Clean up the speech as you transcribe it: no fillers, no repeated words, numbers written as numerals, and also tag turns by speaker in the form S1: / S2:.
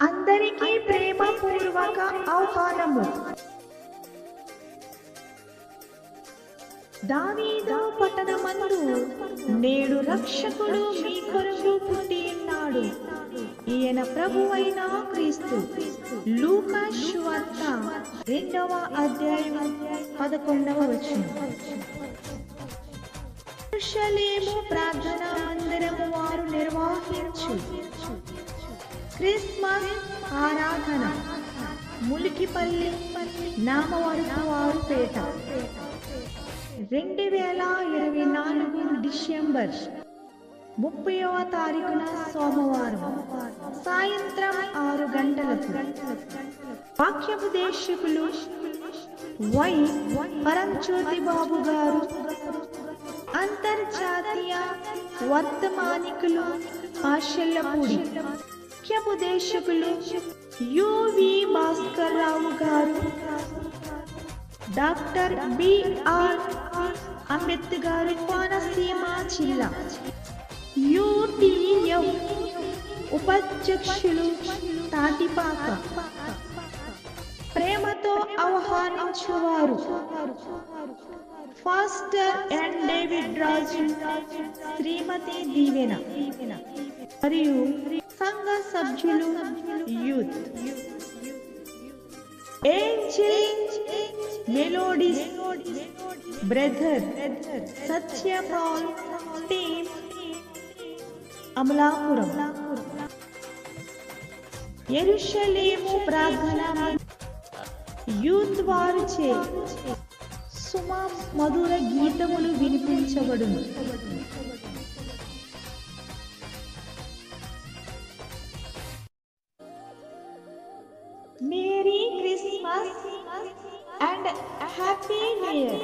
S1: అందరికీ ప్రేమపూర్వక ఆహ్వానము. దావీదు పట్టణమందు నేడు రక్షకుడు మీ కొరకు పుట్టి ఉన్నాడు. ఈయన ప్రభువైన క్రీస్తు. లూకా సువార్త 2వ అధ్యాయం 11వ వచనం. యెరూషలేము ప్రార్థనా మందిరము వారు నిర్వహించు క్రిస్మస్ ఆరాధన ములికిపల్లి నామవరపు వారుపేట 2024 డిసెంబర్ 30వ తారీఖున సోమవారం సాయంత్రం 6 గంటలకు. వాక్యోపదేశకులు వై పరంజ్యోతి బాబు గారు, అంతర్జాతీయ వర్తమానికులు ఆశల్లపూడి. వాక్యోపదేశకులు యువి భాస్కర్ రావు గారు, డాక్టర్ బిఆర్ అంబేద్కర్ కోనసీమ జిల్లా. యూటీఎఫ్ ఉపాధ్యక్షులు తాటిపాక. ప్రేమతో ఆహ్వానించువారు ఫాస్టర్ అండ్ డేవిడ్ రాజు, శ్రీమతి దీవెన మరియు సంఘ సభ్యులు youth. Angel melodies brother Satyapal team Amalapuram. యెరూషలేము ప్రార్థన యూత్ వారిచే సుమ మధుర గీతములు వినిపించబడును. Merry Christmas and Happy New Year.